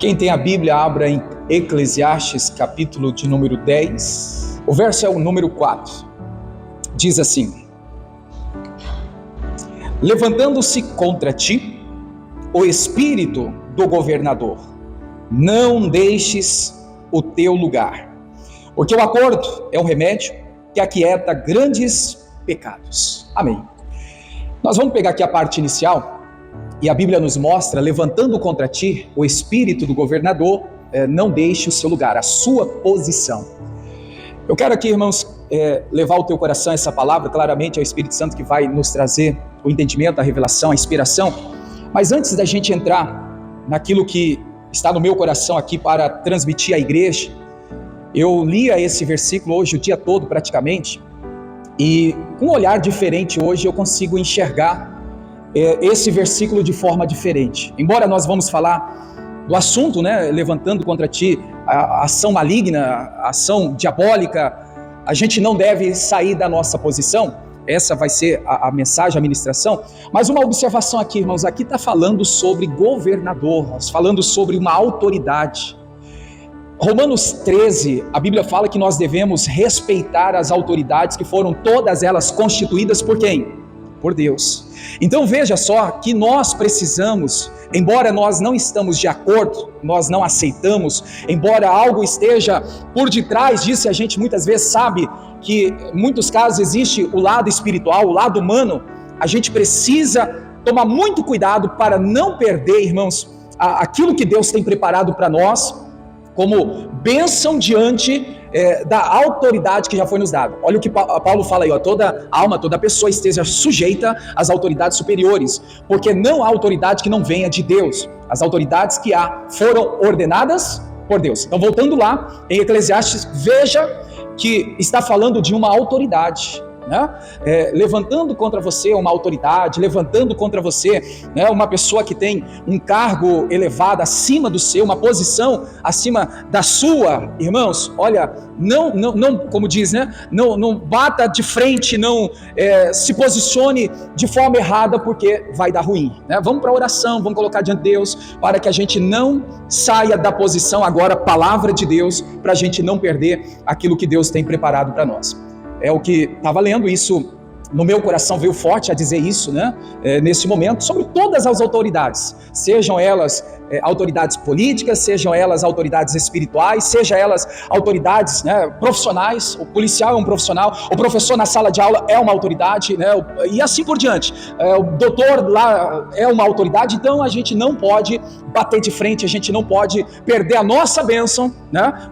Quem tem a Bíblia, abra em Eclesiastes, capítulo de número 10. O verso é o número 4. Diz assim: levantando-se contra ti o espírito do governador, não deixes o teu lugar, porque o acordo é o remédio que aquieta grandes pecados. Amém. Nós vamos pegar aqui a parte inicial, e a Bíblia nos mostra, levantando contra ti o espírito do governador, não deixe o seu lugar, a sua posição. Eu quero aqui, irmãos, levar ao teu coração essa palavra. Claramente é o Espírito Santo que vai nos trazer o entendimento, a revelação, a inspiração. Mas antes da gente entrar naquilo que está no meu coração aqui para transmitir à igreja, eu lia esse versículo hoje o dia todo praticamente, e com um olhar diferente hoje eu consigo enxergar esse versículo de forma diferente. Embora nós vamos falar do assunto, levantando contra ti a ação maligna, a ação diabólica, a gente não deve sair da nossa posição. Essa vai ser a mensagem, a ministração. Mas uma observação aqui, irmãos, aqui está falando sobre governador, falando sobre uma autoridade. Romanos 13, a Bíblia fala que nós devemos respeitar as autoridades que foram todas elas constituídas por quem? Por Deus. Então veja só que nós precisamos, embora nós não estamos de acordo, nós não aceitamos, embora algo esteja por detrás disso, e a gente muitas vezes sabe que em muitos casos existe o lado espiritual, o lado humano, a gente precisa tomar muito cuidado para não perder, irmãos, aquilo que Deus tem preparado para nós como bênção diante da autoridade que já foi nos dada. Olha o que Paulo fala aí, toda alma, toda pessoa esteja sujeita às autoridades superiores, porque não há autoridade que não venha de Deus. As autoridades que há foram ordenadas por Deus. Então, voltando lá em Eclesiastes, veja que está falando de uma autoridade, levantando contra você uma autoridade, levantando contra você uma pessoa que tem um cargo elevado acima do seu, uma posição acima da sua. Irmãos, olha, não como diz, não bata de frente, não se posicione de forma errada, porque vai dar ruim. Vamos para a oração, vamos colocar diante de Deus, para que a gente não saia da posição agora, palavra de Deus, para a gente não perder aquilo que Deus tem preparado para nós. É o que estava lendo, isso no meu coração veio forte a dizer isso, nesse momento, sobre todas as autoridades, sejam elas autoridades políticas, sejam elas autoridades espirituais, sejam elas autoridades profissionais. O policial é um profissional, o professor na sala de aula é uma autoridade, e assim por diante. O doutor lá é uma autoridade. Então a gente não pode bater de frente, a gente não pode perder a nossa bênção,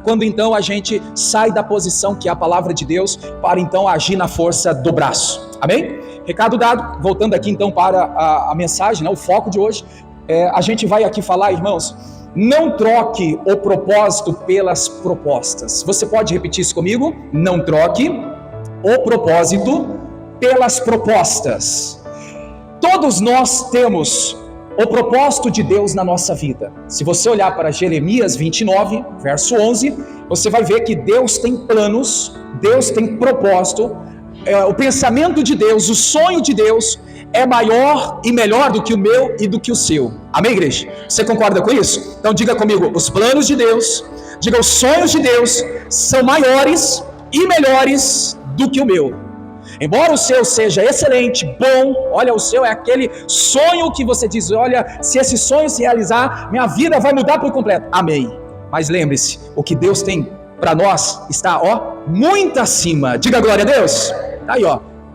quando então a gente sai da posição que é a palavra de Deus, para então agir na força do braço. Amém? Recado dado. Voltando aqui então para a mensagem, o foco de hoje, a gente vai aqui falar, irmãos, não troque o propósito pelas propostas. Você pode repetir isso comigo? Não troque o propósito pelas propostas. Todos nós temos o propósito de Deus na nossa vida. Se você olhar para Jeremias 29, verso 11, você vai ver que Deus tem planos, Deus tem propósito. O pensamento de Deus, o sonho de Deus é maior e melhor do que o meu e do que o seu. Amém, igreja? Você concorda com isso? Então diga comigo, os planos de Deus, diga, os sonhos de Deus são maiores e melhores do que o meu. Embora o seu seja excelente, bom, olha, o seu é aquele sonho que você diz, olha, se esse sonho se realizar, minha vida vai mudar por completo. Amém. Mas lembre-se, o que Deus tem para nós está, muito acima. Diga glória a Deus. Tá aí,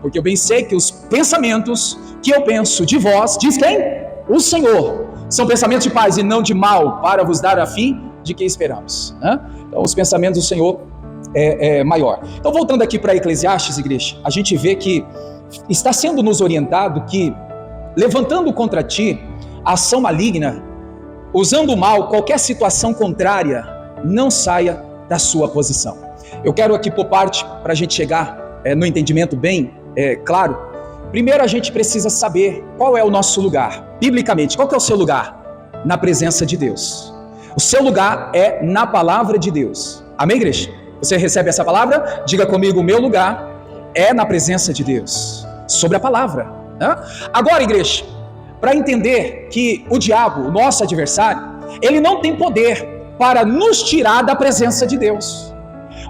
porque eu bem sei que os pensamentos que eu penso de vós, diz quem? O Senhor. São pensamentos de paz e não de mal, para vos dar a fim de que esperamos. Então os pensamentos do Senhor é maior. Então voltando aqui para Eclesiastes, igreja, a gente vê que está sendo nos orientado que, levantando contra ti a ação maligna, usando o mal, qualquer situação contrária, não saia da sua posição. Eu quero aqui por parte, para a gente chegar no entendimento bem claro. Primeiro a gente precisa saber qual é o nosso lugar, biblicamente. Qual que é o seu lugar? Na presença de Deus. O seu lugar é na palavra de Deus. Amém, igreja? Você recebe essa palavra? Diga comigo, o meu lugar é na presença de Deus, sobre a palavra. Agora, igreja, para entender que o diabo, o nosso adversário, ele não tem poder para nos tirar da presença de Deus.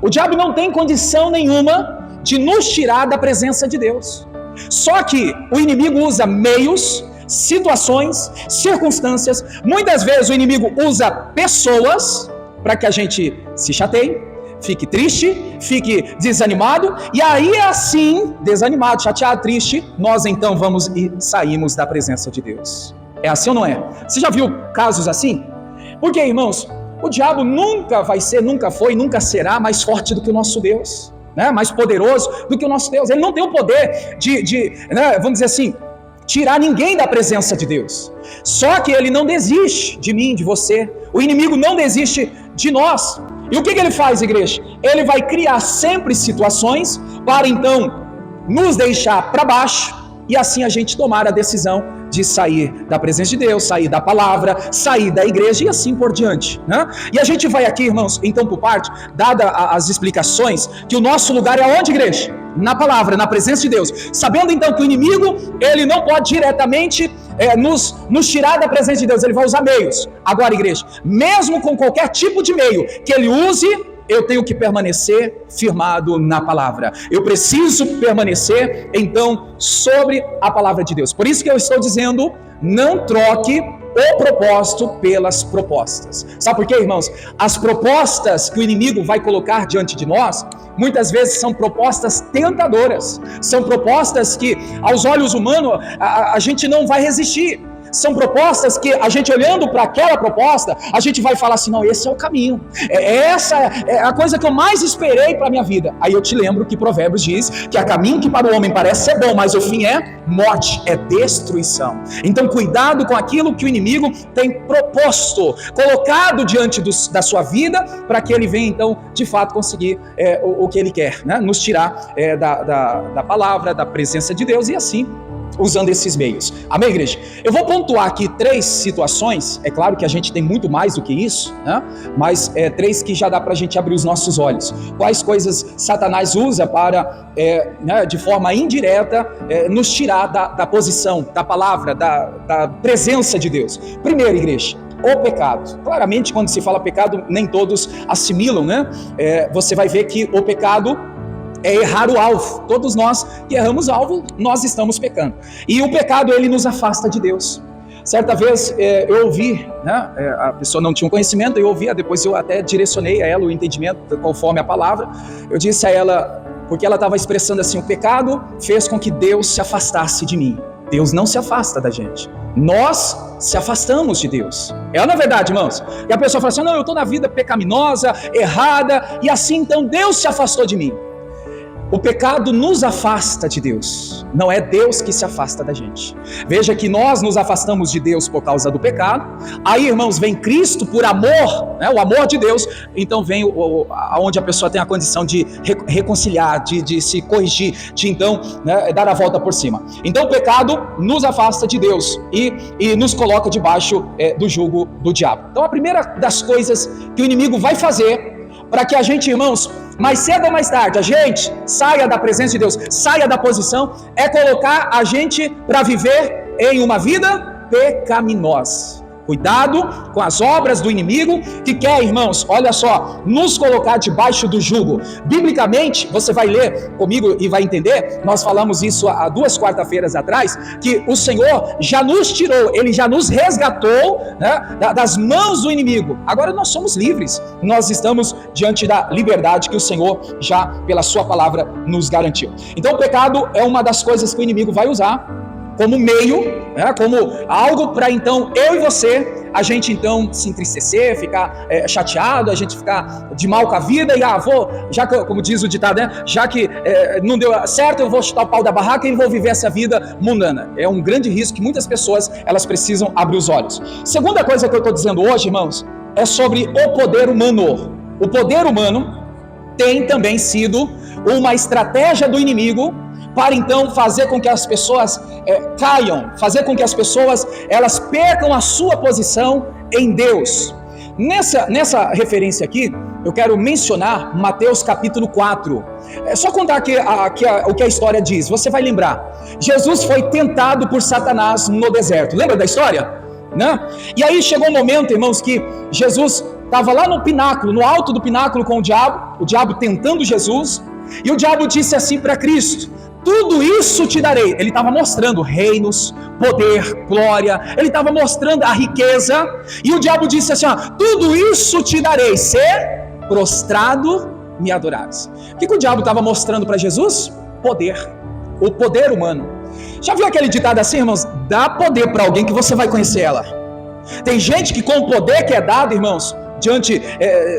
O diabo não tem condição nenhuma de nos tirar da presença de Deus. Só que o inimigo usa meios, situações, circunstâncias. Muitas vezes o inimigo usa pessoas para que a gente se chateie, fique triste, fique desanimado, e aí assim, desanimado, chateado, triste, nós então vamos e saímos da presença de Deus. É assim ou não é? Você já viu casos assim? Porque, irmãos, o diabo nunca vai ser, nunca foi, nunca será mais forte do que o nosso Deus, né? Mais poderoso do que o nosso Deus. Ele não tem o poder né, vamos dizer assim, tirar ninguém da presença de Deus. Só que ele não desiste de mim, de você. O inimigo não desiste de nós. E o que ele faz, igreja? Ele vai criar sempre situações para então nos deixar para baixo e assim a gente tomar a decisão de sair da presença de Deus, sair da palavra, sair da igreja e assim por diante, né? E a gente vai aqui, irmãos, então por parte, dada as explicações, que o nosso lugar é onde, igreja? Na palavra, na presença de Deus. Sabendo então que o inimigo, ele não pode diretamente nos tirar da presença de Deus, ele vai usar meios. Agora, igreja, mesmo com qualquer tipo de meio que ele use, eu tenho que permanecer firmado na palavra. Eu preciso permanecer, então, sobre a palavra de Deus. Por isso que eu estou dizendo, não troque o propósito pelas propostas. Sabe por quê, irmãos? As propostas que o inimigo vai colocar diante de nós, muitas vezes são propostas tentadoras. São propostas que, aos olhos humanos, a gente não vai resistir. São propostas que a gente olhando para aquela proposta, a gente vai falar assim, não, esse é o caminho. Essa é a coisa que eu mais esperei para a minha vida. Aí eu te lembro que Provérbios diz que há caminho que para o homem parece ser bom, mas o fim é morte, é destruição. Então cuidado com aquilo que o inimigo tem proposto, colocado diante da sua vida, para que ele venha então, de fato, conseguir o que ele quer, né? Nos tirar da palavra, da presença de Deus e assim, usando esses meios. Amém, igreja? Eu vou pontuar aqui 3 situações, é claro que a gente tem muito mais do que isso, né? Mas 3 que já dá para a gente abrir os nossos olhos. Quais coisas Satanás usa para, né, de forma indireta, nos tirar da posição, da palavra, da presença de Deus. Primeiro, igreja, o pecado. Claramente, quando se fala pecado, nem todos assimilam, né? Você vai ver que o pecado é errar o alvo. Todos nós que erramos o alvo, nós estamos pecando. E o pecado, ele nos afasta de Deus. Certa vez eu ouvi, né, a pessoa não tinha um conhecimento, eu ouvia, depois eu até direcionei a ela o entendimento conforme a palavra. Eu disse a ela, porque ela estava expressando assim, o pecado fez com que Deus se afastasse de mim. Deus não se afasta da gente. Nós se afastamos de Deus. É na verdade, irmãos? E a pessoa fala assim, não, eu estou na vida pecaminosa, errada, e assim então Deus se afastou de mim. O pecado nos afasta de Deus, não é Deus que se afasta da gente. Veja que nós nos afastamos de Deus por causa do pecado, aí, irmãos, vem Cristo por amor, né, o amor de Deus, então vem onde a pessoa tem a condição de reconciliar, de se corrigir, de então, né, dar a volta por cima. Então o pecado nos afasta de Deus e nos coloca debaixo do jugo do diabo. Então a primeira das coisas que o inimigo vai fazer para que a gente, irmãos, mais cedo ou mais tarde, a gente saia da presença de Deus, saia da posição, é colocar a gente para viver em uma vida pecaminosa. Cuidado com as obras do inimigo que quer, irmãos, olha só, nos colocar debaixo do jugo. Biblicamente, você vai ler comigo e vai entender, nós falamos isso há 2 quarta-feiras atrás, que o Senhor já nos tirou, Ele já nos resgatou, né, das mãos do inimigo. Agora nós somos livres, nós estamos diante da liberdade que o Senhor já, pela sua palavra, nos garantiu. Então o pecado é uma das coisas que o inimigo vai usar como meio, né, como algo para então eu e você, a gente então se entristecer, ficar chateado, a gente ficar de mal com a vida e já que, como diz o ditado, né, já que não deu certo, eu vou chutar o pau da barraca e vou viver essa vida mundana. É um grande risco que muitas pessoas, elas precisam abrir os olhos. Segunda coisa que eu estou dizendo hoje, irmãos, é sobre o poder humano. O poder humano tem também sido uma estratégia do inimigo para então fazer com que as pessoas caiam, fazer com que as pessoas elas percam a sua posição em Deus. Nessa referência aqui, eu quero mencionar Mateus capítulo 4. É só contar o que a história diz, você vai lembrar. Jesus foi tentado por Satanás no deserto. Lembra da história? né? E aí chegou um momento, irmãos, que Jesus estava lá no pináculo, no alto do pináculo com o diabo tentando Jesus, e o diabo disse assim para Cristo: tudo isso te darei. Ele estava mostrando reinos, poder, glória, ele estava mostrando a riqueza, e o diabo disse assim: tudo isso te darei, se prostrado me adorares. O que o diabo estava mostrando para Jesus? Poder, o poder humano. Já viu aquele ditado assim, irmãos? Dá poder para alguém que você vai conhecer ela. Tem gente que com o poder que é dado, irmãos, diante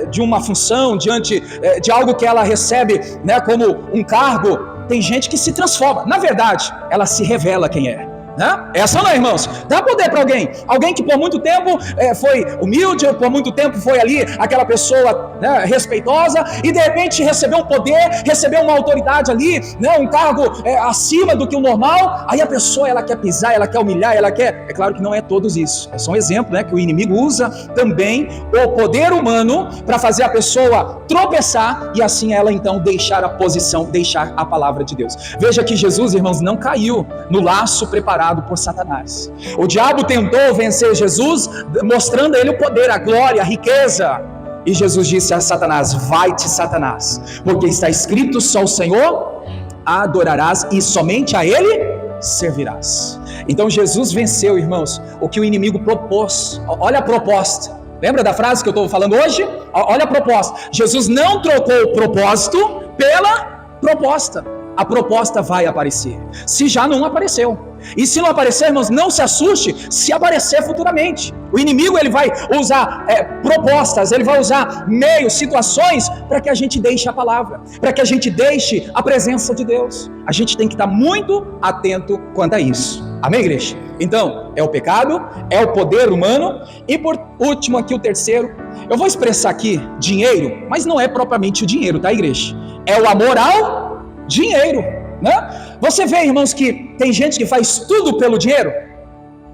de uma função, diante de algo que ela recebe, né, como um cargo, tem gente que se transforma. Na verdade, ela se revela quem é, né? Essa não é, irmãos. Dá poder para alguém que por muito tempo foi humilde, por muito tempo foi ali aquela pessoa, né, respeitosa, e de repente recebeu um poder, recebeu uma autoridade ali, né, um cargo acima do que o normal. Aí a pessoa, ela quer pisar, ela quer humilhar, ela quer... É claro que não é todos isso, é só um exemplo, né, que o inimigo usa também o poder humano para fazer a pessoa tropeçar e assim ela então deixar a posição, deixar a palavra de Deus. Veja que Jesus, irmãos, não caiu no laço preparado por Satanás. O diabo tentou vencer Jesus, mostrando a ele o poder, a glória, a riqueza. E Jesus disse a Satanás: vai-te, Satanás, porque está escrito, só o Senhor adorarás e somente a ele servirás. Então Jesus venceu, irmãos, o que o inimigo propôs. Olha a proposta. Lembra da frase que eu estou falando hoje? Olha a proposta. Jesus não trocou o propósito pela proposta. A proposta vai aparecer, se já não apareceu. E se não aparecer, irmãos, não se assuste se aparecer futuramente. O inimigo, ele vai usar propostas, ele vai usar meios, situações para que a gente deixe a palavra, para que a gente deixe a presença de Deus. A gente tem que estar muito atento quanto a isso. Amém, igreja? Então, é o pecado, é o poder humano, e por último aqui o terceiro, eu vou expressar aqui dinheiro, mas não é propriamente o dinheiro, tá, igreja? É o amor ao dinheiro, né? Você vê, irmãos, que tem gente que faz tudo pelo dinheiro.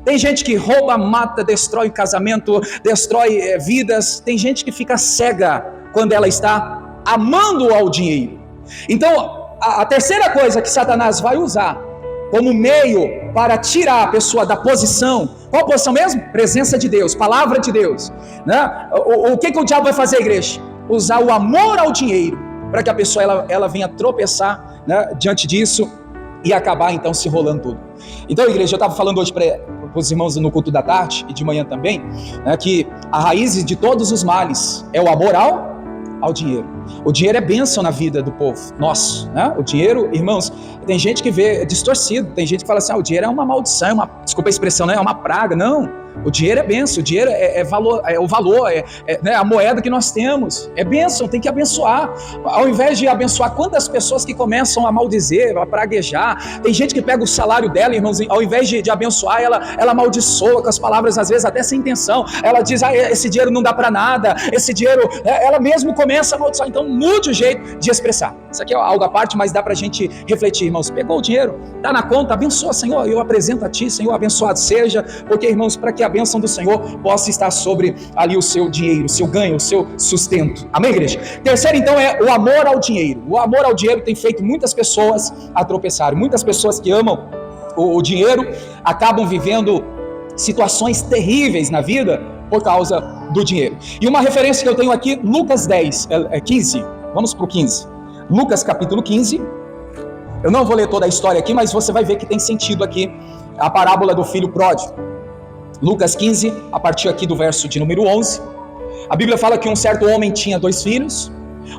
Tem gente que rouba, mata, destrói casamento, destrói vidas. Tem gente que fica cega quando ela está amando ao dinheiro. Então, a terceira coisa que Satanás vai usar como meio para tirar a pessoa da posição, qual posição mesmo? Presença de Deus, palavra de Deus, né? O que o diabo vai fazer, igreja? Usar o amor ao dinheiro, para que a pessoa ela venha tropeçar, né, diante disso e acabar então se rolando tudo. Então, igreja, eu estava falando hoje para os irmãos no culto da tarde e de manhã também, né, que a raiz de todos os males é o amor ao dinheiro. O dinheiro é bênção na vida do povo nosso, né? O dinheiro, irmãos, tem gente que vê distorcido, tem gente que fala assim: o dinheiro é uma maldição, desculpa a expressão, né? É uma praga. Não, o dinheiro é bênção, o dinheiro é valor, é o valor, né, a moeda que nós temos, é bênção, tem que abençoar. Ao invés de abençoar, quantas pessoas que começam a maldizer, a praguejar, tem gente que pega o salário dela, irmãos, ao invés de abençoar, ela amaldiçoa com as palavras, às vezes até sem intenção. Ela diz: esse dinheiro não dá para nada, esse dinheiro, ela mesmo começa a amaldiçoar. Então mude o jeito de expressar. Isso aqui é algo à parte, mas dá para a gente refletir, irmãos. Pegou o dinheiro, está na conta, abençoa, Senhor, eu apresento a Ti, Senhor, abençoado seja, porque, irmãos, para que a bênção do Senhor possa estar sobre ali o seu dinheiro, o seu ganho, o seu sustento. Amém, igreja? Terceiro, então, é o amor ao dinheiro. O amor ao dinheiro tem feito muitas pessoas a tropeçarem. Muitas pessoas que amam o dinheiro acabam vivendo situações terríveis na vida por causa do dinheiro. E uma referência que eu tenho aqui, Lucas 15. Vamos para o 15. Lucas capítulo 15. Eu não vou ler toda a história aqui, mas você vai ver que tem sentido aqui a parábola do filho pródigo. Lucas 15, a partir aqui do verso de número 11, a Bíblia fala que um certo homem tinha 2 filhos.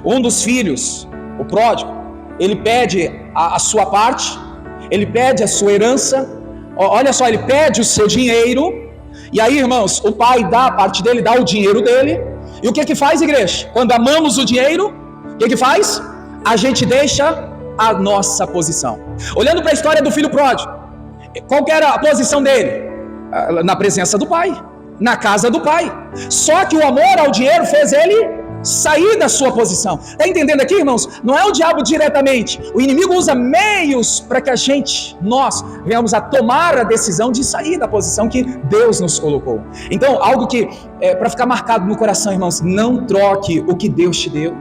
Um dos filhos, o pródigo, ele pede a sua parte, ele pede a sua herança. Olha só, ele pede o seu dinheiro. E aí, irmãos, o pai dá a parte dele, dá o dinheiro dele. E o que faz, igreja? Quando amamos o dinheiro, o que faz? A gente deixa a nossa posição. Olhando para a história do filho pródigo, qual que era a posição dele? Na presença do pai, na casa do pai. Só que o amor ao dinheiro fez ele sair da sua posição. Está entendendo aqui, irmãos? Não é o diabo diretamente. O inimigo usa meios para que nós venhamos a tomar a decisão de sair da posição que Deus nos colocou. Então, algo que para ficar marcado no coração, irmãos, não troque o que Deus te deu.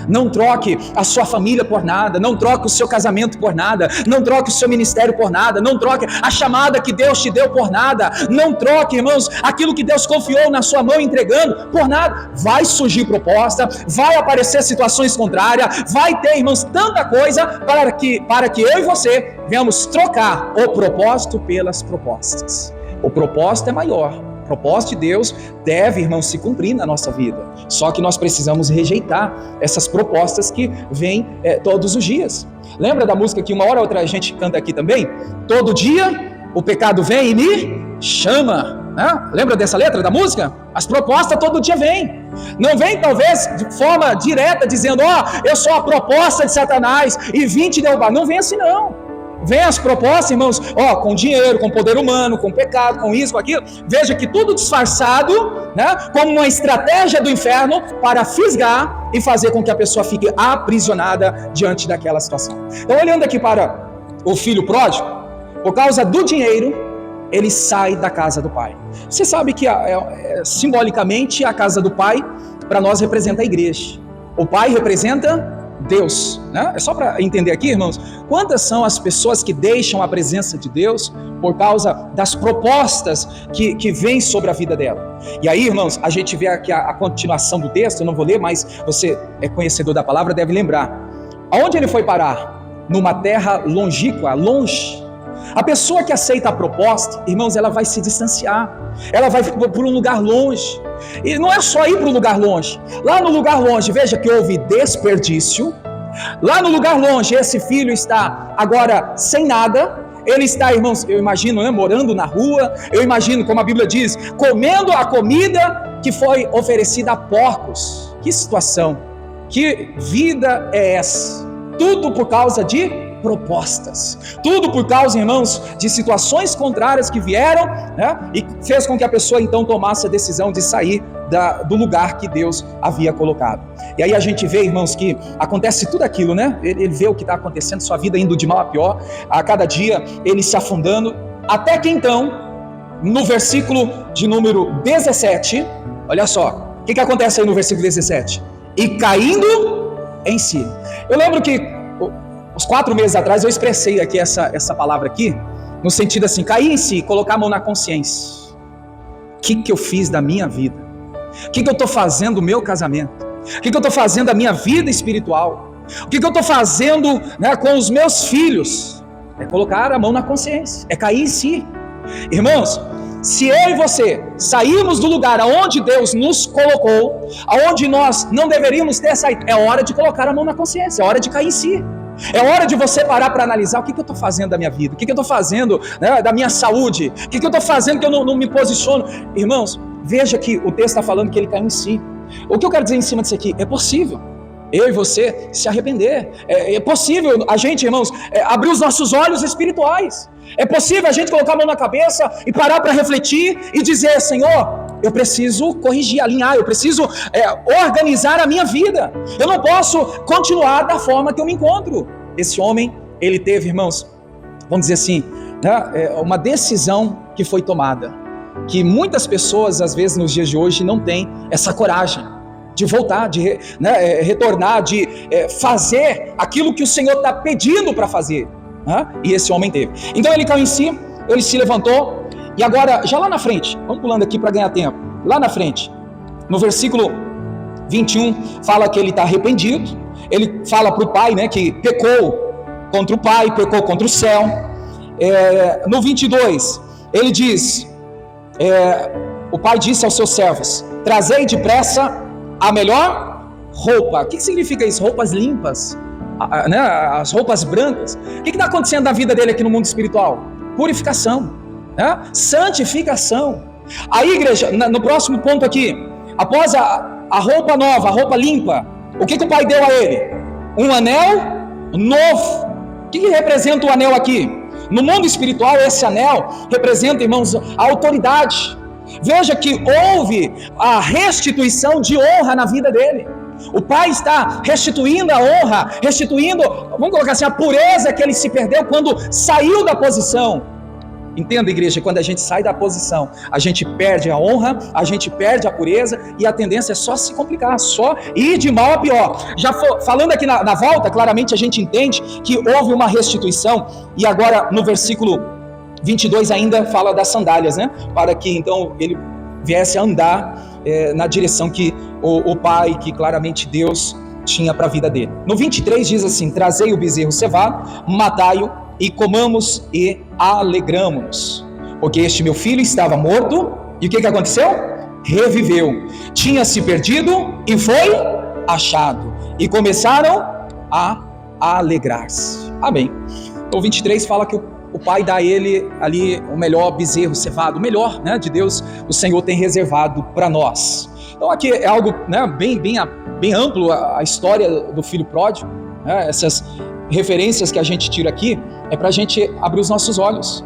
Não troque a sua família por nada, não troque o seu casamento por nada, não troque o seu ministério por nada, não troque a chamada que Deus te deu por nada, não troque, irmãos, aquilo que Deus confiou na sua mão entregando por nada. Vai surgir proposta, vai aparecer situações contrárias, vai ter, irmãos, tanta coisa para que eu e você venhamos trocar o propósito pelas propostas. O propósito é maior. O propósito de Deus deve, irmãos, se cumprir na nossa vida. Só que nós precisamos rejeitar essas propostas que vêm todos os dias. Lembra da música que uma hora ou outra a gente canta aqui também? Todo dia o pecado vem e me chama. Né? Lembra dessa letra da música? As propostas todo dia vêm. Não vem talvez de forma direta dizendo, eu sou a proposta de Satanás e vim te derrubar. Não vem assim não. Vem as propostas, irmãos, com dinheiro, com poder humano, com pecado, com isso, com aquilo. Veja que tudo disfarçado, né, como uma estratégia do inferno para fisgar e fazer com que a pessoa fique aprisionada diante daquela situação. Então, olhando aqui para o filho pródigo, por causa do dinheiro, ele sai da casa do pai. Você sabe que simbolicamente a casa do pai, para nós, representa a igreja. O pai representa Deus, né? É só para entender aqui, irmãos, quantas são as pessoas que deixam a presença de Deus por causa das propostas que vêm sobre a vida dela. E aí, irmãos, a gente vê aqui a continuação do texto, eu não vou ler, mas você é conhecedor da palavra, deve lembrar. Aonde ele foi parar? Numa terra longínqua, longe. A pessoa que aceita a proposta, irmãos, ela vai se distanciar, ela vai para um lugar longe. E não é só ir para um lugar longe. Lá no lugar longe, veja que houve desperdício. Lá no lugar longe, esse filho está agora sem nada. Ele está, irmãos, eu imagino, né, morando na rua. Eu imagino, como a Bíblia diz, comendo a comida que foi oferecida a porcos. Que situação, que vida é essa? Tudo por causa de propostas, tudo por causa, irmãos, de situações contrárias que vieram, né, e fez com que a pessoa então tomasse a decisão de sair do lugar que Deus havia colocado. E aí a gente vê, irmãos, que acontece tudo aquilo, né? Ele vê o que está acontecendo, sua vida indo de mal a pior, a cada dia ele se afundando, até que então, no versículo de número 17, olha só, o que acontece aí no versículo 17? E caindo em si. Eu lembro que uns 4 meses atrás eu expressei aqui essa palavra aqui, no sentido assim, cair em si, colocar a mão na consciência. O que eu fiz da minha vida? O que eu estou fazendo do meu casamento? O que eu estou fazendo da minha vida espiritual? O que eu estou fazendo, né, com os meus filhos? É colocar a mão na consciência, é cair em si. Irmãos, se eu e você sairmos do lugar aonde Deus nos colocou, aonde nós não deveríamos ter saído, é hora de colocar a mão na consciência, é hora de cair em si. É hora de você parar para analisar o que eu estou fazendo da minha vida, o que eu estou fazendo, né, da minha saúde, o que eu estou fazendo que eu não me posiciono. Irmãos, veja que o texto está falando que ele caiu em si. O que eu quero dizer em cima disso aqui? É possível eu e você se arrepender. É possível a gente, irmãos, abrir os nossos olhos espirituais. É possível a gente colocar a mão na cabeça e parar para refletir e dizer, Senhor, eu preciso corrigir, alinhar, eu preciso organizar a minha vida. Eu não posso continuar da forma que eu me encontro. Esse homem, ele teve, irmãos, vamos dizer assim, né, uma decisão que foi tomada, que muitas pessoas, às vezes, nos dias de hoje, não têm essa coragem de voltar, de retornar, de fazer aquilo que o Senhor está pedindo para fazer. E esse homem teve. Então ele caiu em si, ele se levantou, e agora, já lá na frente, vamos pulando aqui para ganhar tempo, lá na frente, no versículo 21, fala que ele está arrependido, ele fala para o pai, né, que pecou contra o pai, pecou contra o céu. No 22, ele diz, o pai disse aos seus servos, trazei depressa a melhor roupa. O que significa isso? Roupas limpas, né? As roupas brancas. O que está acontecendo na vida dele aqui no mundo espiritual? Purificação, né? Santificação. Aí, igreja, no próximo ponto aqui, após a roupa nova, a roupa limpa, o que o pai deu a ele? Um anel novo. O que representa o anel aqui? No mundo espiritual, esse anel representa, irmãos, a autoridade. Veja que houve a restituição de honra na vida dele. O pai está restituindo a honra, restituindo, vamos colocar assim, a pureza que ele se perdeu quando saiu da posição Entenda, igreja, quando a gente sai da posição, a gente perde a honra, a gente perde a pureza, e a tendência é só se complicar, só ir de mal a pior. Falando aqui na volta, claramente a gente entende que houve uma restituição, e agora no versículo 22 ainda fala das sandálias, né? Para que então ele viesse a andar na direção que o Pai, que claramente Deus tinha para a vida dele. No 23 diz assim: trazei o bezerro cevado, matai-o, e comamos e alegramo-nos, porque este meu filho estava morto, e o que aconteceu? Reviveu, tinha se perdido e foi achado, e começaram a alegrar-se. Amém. Então 23 fala que o pai dá a ele ali o melhor bezerro cevado, o melhor, né, de Deus, o Senhor tem reservado para nós. Então aqui é algo, né, bem amplo a história do filho pródigo, né? Essas referências que a gente tira aqui é para a gente abrir os nossos olhos.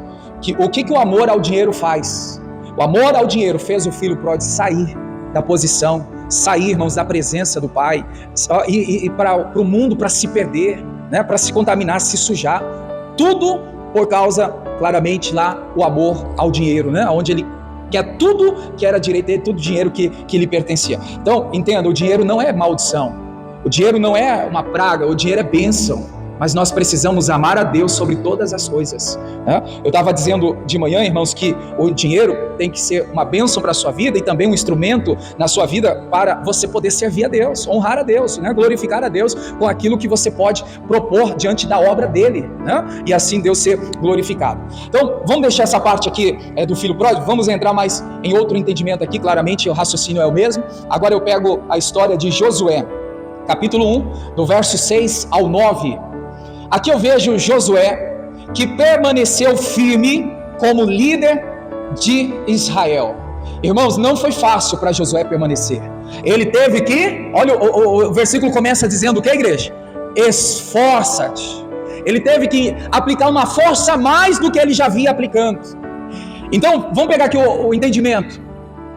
O que o amor ao dinheiro faz? O amor ao dinheiro fez o filho pródigo sair da posição, sair, irmãos, da presença do pai, e para o mundo, para se perder, né, para se contaminar, se sujar, tudo por causa, claramente, lá, o amor ao dinheiro, né, onde ele quer tudo que era direito dele, tudo dinheiro que lhe pertencia. Então, entenda, o dinheiro não é maldição, o dinheiro não é uma praga, o dinheiro é bênção. Mas nós precisamos amar a Deus sobre todas as coisas, né? Eu estava dizendo de manhã, irmãos, que o dinheiro tem que ser uma bênção para a sua vida e também um instrumento na sua vida para você poder servir a Deus, honrar a Deus, né? Glorificar a Deus com aquilo que você pode propor diante da obra dele, né? E assim Deus ser glorificado. Então, vamos deixar essa parte aqui do filho pródigo, vamos entrar mais em outro entendimento aqui, claramente o raciocínio é o mesmo. Agora eu pego a história de Josué, capítulo 1, do verso 6 ao 9. Aqui eu vejo Josué, que permaneceu firme como líder de Israel. Irmãos, não foi fácil para Josué permanecer. Ele teve que, olha, o versículo começa dizendo o que, igreja? Esforça-te. Ele teve que aplicar uma força a mais do que ele já vinha aplicando. Então, vamos pegar aqui o entendimento.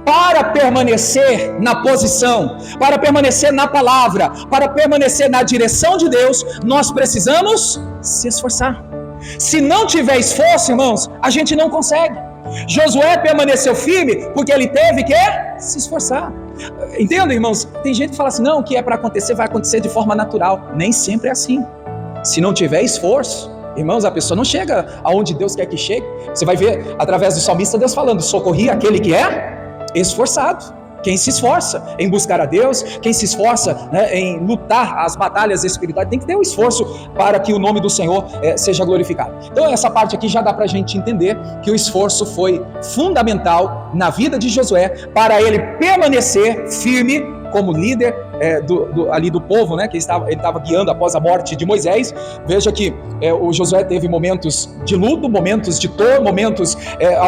Para permanecer na posição, para permanecer na palavra, para permanecer na direção de Deus, nós precisamos se esforçar. Se não tiver esforço, irmãos, a gente não consegue. Josué permaneceu firme porque ele teve que se esforçar. Entenda, irmãos? Tem gente que fala assim, não, o que é para acontecer vai acontecer de forma natural. Nem sempre é assim. Se não tiver esforço, irmãos, a pessoa não chega aonde Deus quer que chegue. Você vai ver através do salmista Deus falando, socorri aquele que é esforçado. Quem se esforça em buscar a Deus, quem se esforça, né, em lutar as batalhas espirituais, tem que ter um esforço para que o nome do Senhor seja glorificado. Então essa parte aqui já dá para a gente entender que o esforço foi fundamental na vida de Josué para ele permanecer firme como líder ali do povo, né, que ele estava guiando após a morte de Moisés. Veja que o Josué teve momentos de luto, momentos de dor, momentos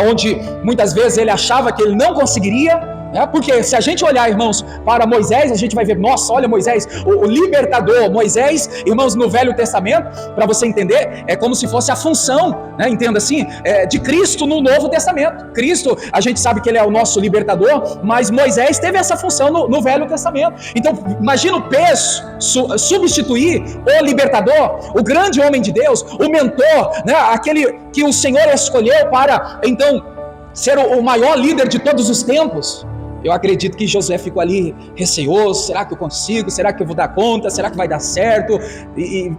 onde muitas vezes ele achava que ele não conseguiria, porque se a gente olhar, irmãos, para Moisés, a gente vai ver, nossa, olha Moisés, o libertador. Moisés, irmãos, no Velho Testamento, para você entender, é como se fosse a função, né, entenda assim, de Cristo no Novo Testamento. Cristo, a gente sabe que ele é o nosso libertador, mas Moisés teve essa função no Velho Testamento. Então, imagina o peso, substituir o libertador, o grande homem de Deus, o mentor, né, aquele que o Senhor escolheu para, então, ser o maior líder de todos os tempos. Eu acredito que Josué ficou ali receoso, será que eu consigo, será que eu vou dar conta, será que vai dar certo? E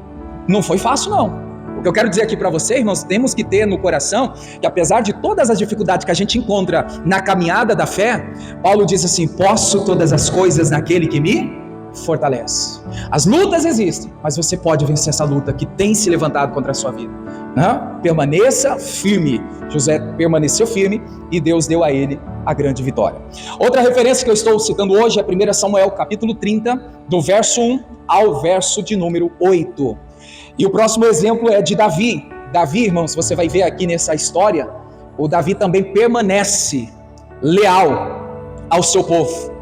não foi fácil não. O que eu quero dizer aqui para você, irmãos, temos que ter no coração que apesar de todas as dificuldades que a gente encontra na caminhada da fé, Paulo diz assim, posso todas as coisas naquele que me fortalece. As lutas existem, mas você pode vencer essa luta que tem se levantado contra a sua vida, né? Permaneça firme. Josué permaneceu firme e Deus deu a ele a grande vitória. Outra referência que eu estou citando hoje é 1 Samuel capítulo 30, do verso 1 ao verso de número 8. E o próximo exemplo é de Davi. Davi, irmãos, você vai ver aqui nessa história, o Davi também permanece leal ao seu povo.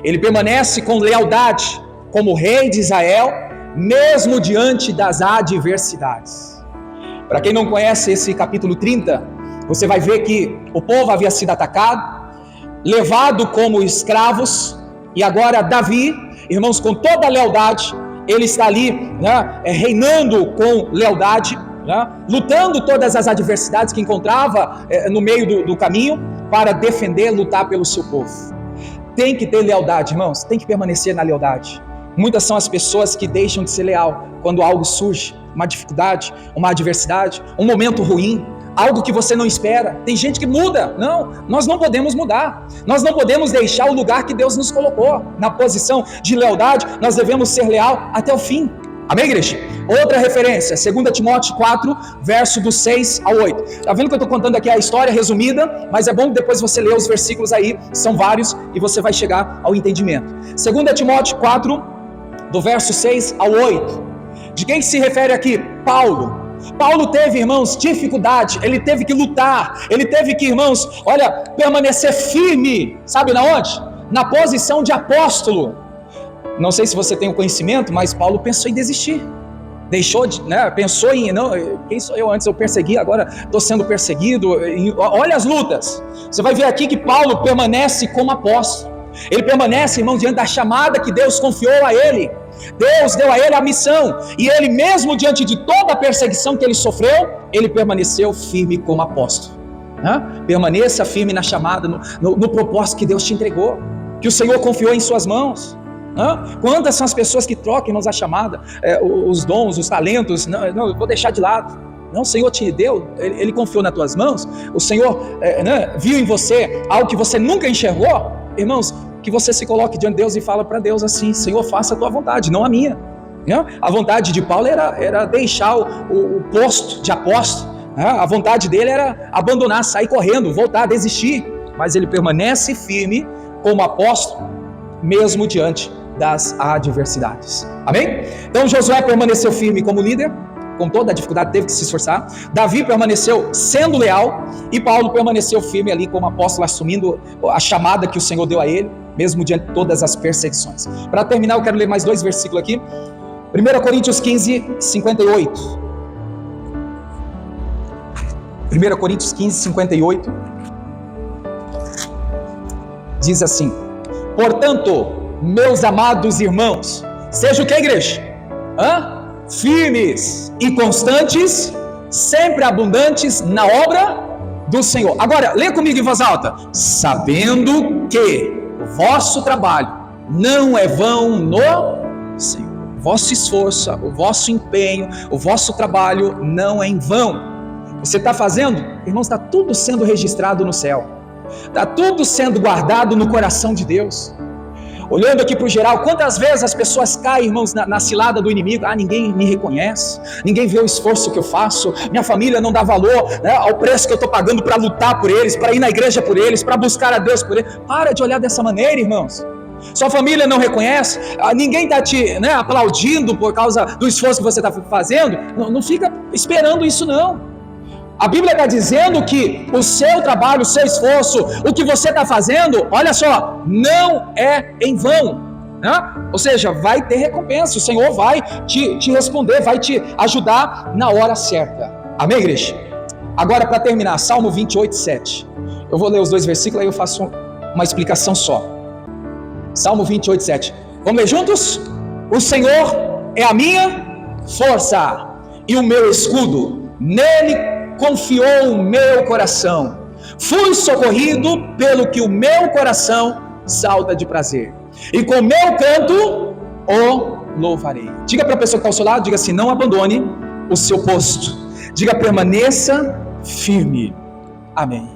Ele permanece com lealdade como rei de Israel, mesmo diante das adversidades. Para quem não conhece esse capítulo 30, você vai ver que o povo havia sido atacado, levado como escravos, e agora Davi, irmãos, com toda a lealdade, ele está ali, né, reinando com lealdade, né? Lutando todas as adversidades que encontrava no meio do caminho para defender, lutar pelo seu povo. Tem que ter lealdade, irmãos, tem que permanecer na lealdade. Muitas são as pessoas que deixam de ser leal quando algo surge, uma dificuldade, uma adversidade, um momento ruim, algo que você não espera. Tem gente que muda. Não, nós não podemos mudar. Nós não podemos deixar o lugar que Deus nos colocou. Na posição de lealdade, nós devemos ser leal até o fim. Amém, igreja? Outra referência, 2 Timóteo 4, verso do 6 ao 8. Está vendo que eu estou contando aqui a história resumida, mas é bom depois você ler os versículos aí, são vários, e você vai chegar ao entendimento. 2 Timóteo 4, do verso 6 ao 8. De quem se refere aqui? Paulo. Paulo teve, irmãos, dificuldade, ele teve que lutar, ele teve que, irmãos, permanecer firme, sabe na onde? Na posição de apóstolo. Não sei se você tem o conhecimento, mas Paulo pensou em desistir. Pensou em, não, quem sou eu? Antes eu persegui, agora estou sendo perseguido. Olha as lutas. Você vai ver aqui que Paulo permanece como apóstolo. Ele permanece, irmão, diante da chamada que Deus confiou a ele. Deus deu a ele a missão, e ele mesmo diante de toda a perseguição que ele sofreu, ele permaneceu firme como apóstolo. Permaneça firme na chamada, no propósito que Deus te entregou, que o Senhor confiou em suas mãos. Quantas são as pessoas que trocam, irmãos, a chamada, os dons, os talentos? Não, eu vou deixar de lado. Não, o Senhor te deu, Ele confiou nas tuas mãos. O Senhor viu em você algo que você nunca enxergou. Irmãos, que você se coloque diante de Deus e fala para Deus assim: Senhor, faça a tua vontade, não a minha. A vontade de Paulo era deixar o posto de apóstolo. A vontade dele era abandonar, sair correndo, voltar, desistir. Mas ele permanece firme como apóstolo, mesmo diante das adversidades. Amém? Então Josué permaneceu firme como líder, com toda a dificuldade teve que se esforçar. Davi permaneceu sendo leal, e Paulo permaneceu firme ali como apóstolo, assumindo a chamada que o Senhor deu a ele, mesmo diante de todas as perseguições. Para terminar, eu quero ler mais 2 versículos aqui. 1 Coríntios 15, 58. 1 Coríntios 15, 58. Diz assim: portanto, meus amados irmãos, seja o que, igreja? Firmes e constantes, sempre abundantes na obra do Senhor. Agora, lê comigo em voz alta. Sabendo que o vosso trabalho não é vão no Senhor. O vosso esforço, o vosso empenho, o vosso trabalho não é em vão. Você está fazendo, irmãos, está tudo sendo registrado no céu. Está tudo sendo guardado no coração de Deus. Olhando aqui para o geral, quantas vezes as pessoas caem, irmãos, na cilada do inimigo? Ninguém me reconhece, ninguém vê o esforço que eu faço, minha família não dá valor, ao preço que eu estou pagando para lutar por eles, para ir na igreja por eles, para buscar a Deus por eles. Para de olhar dessa maneira, irmãos. Sua família não reconhece, ninguém está te aplaudindo por causa do esforço que você está fazendo. Não fica esperando isso, não. A Bíblia está dizendo que o seu trabalho, o seu esforço, o que você está fazendo, olha só, não é em vão. Ou seja, vai ter recompensa, o Senhor vai te responder, vai te ajudar na hora certa. Amém, igreja? Agora, para terminar, Salmo 28, 7. Eu vou ler os 2 versículos, aí eu faço uma explicação só. Salmo 28, 7. Vamos ler juntos? O Senhor é a minha força e o meu escudo, nele confiou o meu coração. Fui socorrido pelo que o meu coração salta de prazer. E com meu canto o louvarei. Diga para a pessoa que está ao seu lado, diga assim: não abandone o seu posto. Diga: permaneça firme. Amém.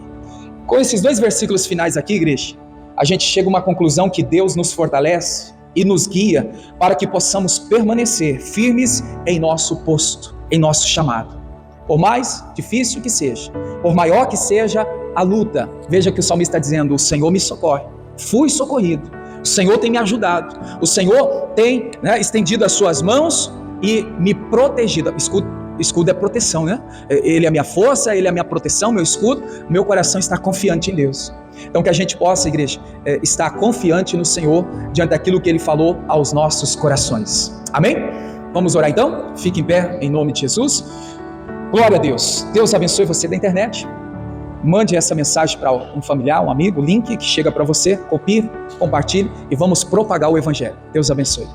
Com esses 2 versículos finais aqui, igreja, a gente chega a uma conclusão que Deus nos fortalece e nos guia para que possamos permanecer firmes em nosso posto, em nosso chamado. Por mais difícil que seja, por maior que seja a luta, veja que o salmista está dizendo: o Senhor me socorre, fui socorrido, o Senhor tem me ajudado, o Senhor tem estendido as suas mãos e me protegido. Escudo é proteção, Ele é a minha força, Ele é a minha proteção, meu escudo. Meu coração está confiante em Deus. Então que a gente possa, igreja, estar confiante no Senhor diante daquilo que Ele falou aos nossos corações. Amém? Vamos orar então? Fique em pé em nome de Jesus. Glória a Deus. Deus abençoe você da internet. Mande essa mensagem para um familiar, um amigo, link que chega para você, copie, compartilhe e vamos propagar o Evangelho. Deus abençoe.